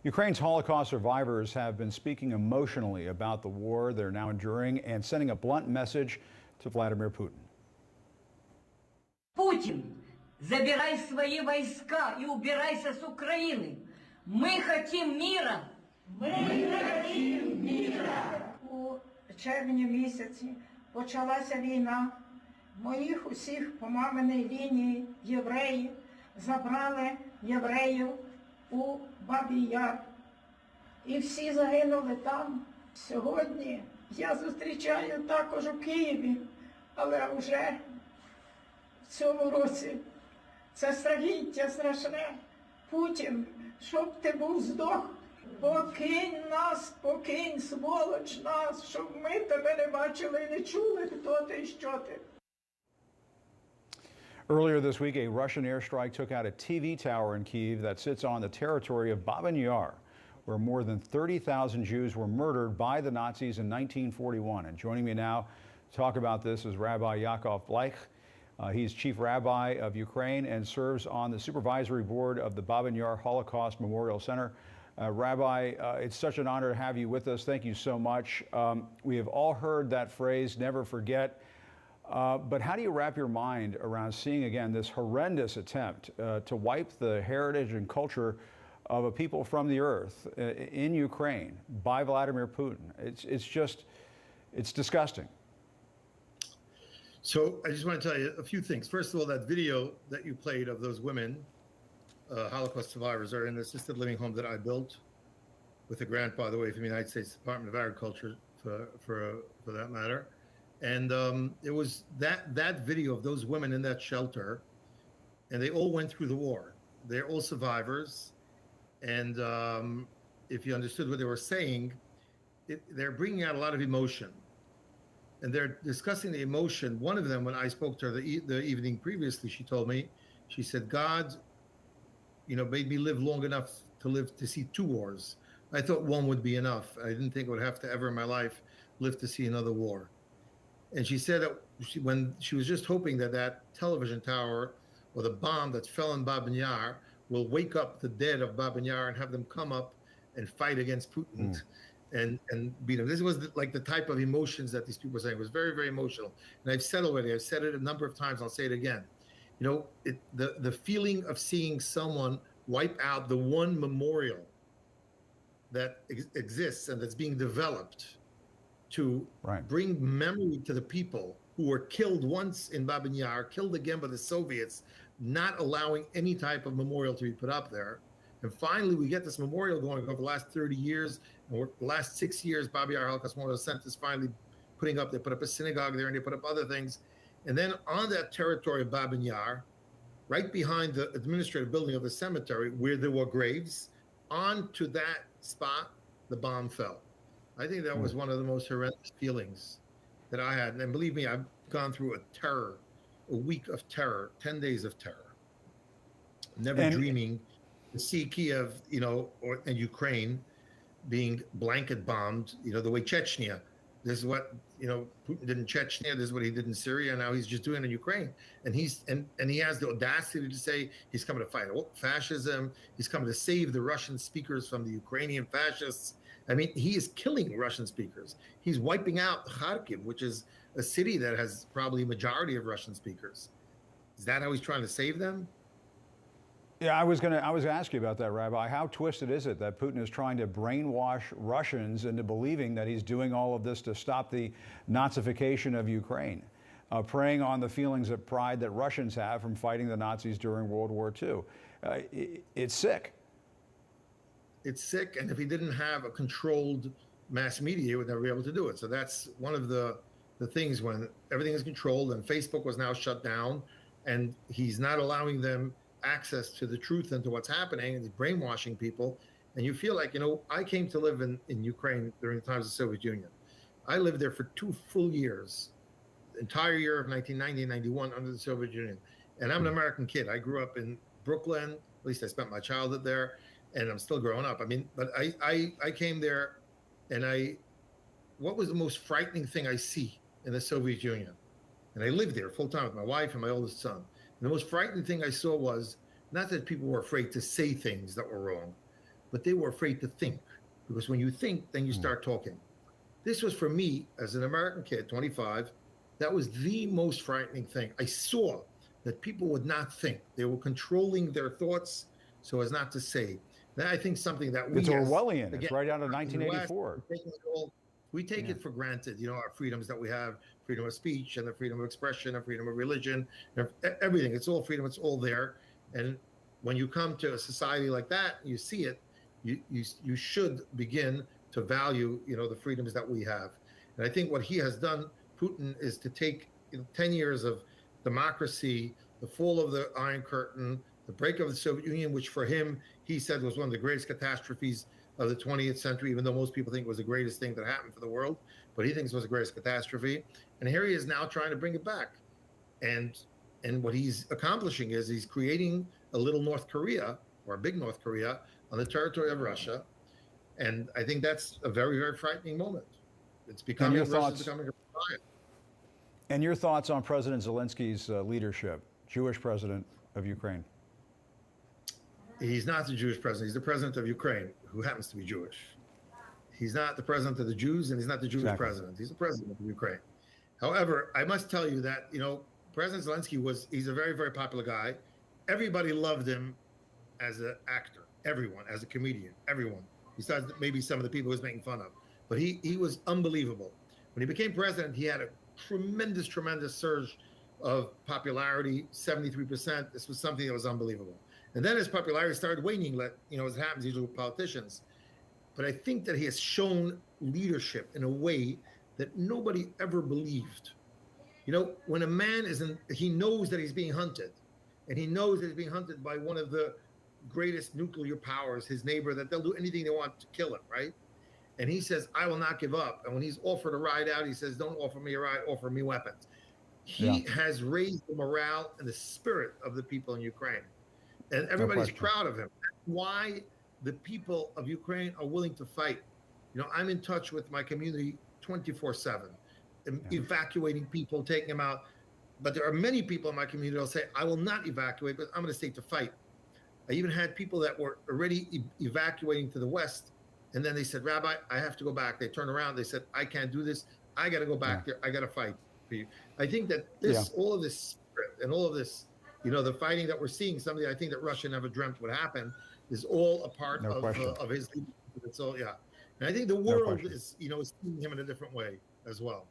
Ukraine's Holocaust survivors have been speaking emotionally about the war they're now enduring and sending a blunt message to Vladimir Putin. Путин, забирай свои войска и убирайся с Украины. Мы хотим мира. Мы хотим мира. У червні місяці почалася війна. Моїх усіх по маминій лінії євреїв забрали євреїв у Бабій Яр. І всі загинули там. Сьогодні я зустрічаю також у Києві, але вже в цьому році це страхіття страшне. Путін, щоб ти був здох, покинь нас, покинь, сволоч нас, щоб ми тебе не бачили і не чули, хто ти і що ти. Earlier this week, a Russian airstrike took out a TV tower in Kyiv that sits on the territory of Babyn Yar, where more than 30,000 Jews were murdered by the Nazis in 1941. And joining me now to talk about this is Rabbi Yaakov Bleich. He's chief rabbi of Ukraine and serves on the supervisory board of the Babyn Yar Holocaust Memorial Center. Rabbi, it's such an honor to have you with us. Thank you so much. We have all heard that phrase, never forget. But how do you wrap your mind around seeing again this horrendous attempt to wipe the heritage and culture of a people from the earth in Ukraine by Vladimir Putin? It's disgusting. So I just want to tell you a few things. First of all, that video that you played of those women, Holocaust survivors, are in an assisted living home that I built with a grant, by the way, from the United States Department of Agriculture, for that matter. And it was that video of those women in that shelter, and they all went through the war. They're all survivors. And if you understood what they were saying, they're bringing out a lot of emotion. And they're discussing the emotion. One of them, when I spoke to her the evening previously, she told me, she said, God, made me live long enough to see two wars. I thought one would be enough. I didn't think I would have to ever in my life live to see another war. And she said that when she was just hoping that television tower or the bomb that fell in Babyn Yar will wake up the dead of Babyn Yar and have them come up and fight against Putin and beat him. This was like the type of emotions that these people were saying. It was very, very emotional. And I've said it a number of times, I'll say it again. The feeling of seeing someone wipe out the one memorial that exists and that's being developed to bring memory to the people who were killed once in Babyn Yar, killed again by the Soviets, not allowing any type of memorial to be put up there. And finally, we get this memorial going over the last 30 years. And the last 6 years, Babyn Yar Holocaust Memorial Center is finally they put up a synagogue there and they put up other things. And then on that territory of Babyn Yar, right behind the administrative building of the cemetery where there were graves, onto that spot, the bomb fell. I think that was one of the most horrendous feelings that I had. And believe me, I've gone through a week of terror, 10 days of terror. Never dreaming to see Kiev, and Ukraine being blanket bombed, the way Chechnya. This is what, Putin did in Chechnya. This is what he did in Syria. Now he's just doing it in Ukraine. And he has the audacity to say he's coming to fight fascism. He's coming to save the Russian speakers from the Ukrainian fascists. I mean, he is killing Russian speakers. He's wiping out Kharkiv, which is a city that has probably a majority of Russian speakers. Is that how he's trying to save them? Yeah, I was going to ask you about that, Rabbi. How twisted is it that Putin is trying to brainwash Russians into believing that he's doing all of this to stop the Nazification of Ukraine, preying on the feelings of pride that Russians have from fighting the Nazis during World War II? It's sick. It's sick, and if he didn't have a controlled mass media, he would never be able to do it. So that's one of the things when everything is controlled, and Facebook was now shut down, and he's not allowing them access to the truth and to what's happening, and he's brainwashing people. And you feel like, I came to live in Ukraine during the times of the Soviet Union. I lived there for 2 full years, the entire year of 1990 and 91 under the Soviet Union. And I'm an American kid. I grew up in Brooklyn, at least I spent my childhood there. And I'm still growing up. I mean, but I came there, and what was the most frightening thing I see in the Soviet Union? And I lived there full time with my wife and my oldest son. And the most frightening thing I saw was not that people were afraid to say things that were wrong, but they were afraid to think, because when you think, then you start talking. This was, for me, as an American kid, 25, that was the most frightening thing. I saw that people would not think. They were controlling their thoughts so as not to say. That, I think, something that we, it's Orwellian. Again, it's right out of 1984. We take it for granted, our freedoms that we have, freedom of speech and the freedom of expression and freedom of religion, everything. It's all freedom. It's all there. And when you come to a society like that, you see it, you should begin to value, the freedoms that we have. And I think what he has done, Putin, is to take 10 years of democracy, the fall of the Iron Curtain, the break of the Soviet Union, which for him, he said was one of the greatest catastrophes of the 20th century, even though most people think it was the greatest thing that happened for the world, but he thinks it was the greatest catastrophe. And here he is now trying to bring it back. And what he's accomplishing is he's creating a little North Korea, or a big North Korea, on the territory of Russia. And I think that's a very, very frightening moment. It's becoming, Russia's becoming a giant. And your thoughts on President Zelensky's leadership, Jewish president of Ukraine? He's not the Jewish president. He's the president of Ukraine, who happens to be Jewish. He's not the president of the Jews, and he's not the Jewish president. He's the president of Ukraine. However, I must tell you that, President Zelensky he's a very, very popular guy. Everybody loved him as an actor. Everyone, as a comedian, everyone. Besides maybe some of the people he was making fun of. But he was unbelievable. When he became president, he had a tremendous, tremendous surge of popularity, 73%. This was something that was unbelievable. And then his popularity started waning, as it happens usually with politicians. But I think that he has shown leadership in a way that nobody ever believed. When a man he knows that he's being hunted, and he knows that he's being hunted by one of the greatest nuclear powers, his neighbor, that they'll do anything they want to kill him, right? And he says, I will not give up. And when he's offered a ride out, he says, don't offer me a ride, offer me weapons. He has raised the morale and the spirit of the people in Ukraine. And everybody's proud of him. That's why the people of Ukraine are willing to fight. I'm in touch with my community 24/7, evacuating people, taking them out. But there are many people in my community that'll say, I will not evacuate, but I'm going to stay to fight. I even had people that were already evacuating to the west, and then they said, Rabbi, I have to go back. They turned around. They said, I can't do this. I got to go back there. I got to fight for you. I think that all of this spirit and all of this, the fighting that we're seeing, something I think that Russia never dreamt would happen, is all a part of his leadership. It's all, and I think the world is, is seeing him in a different way as well.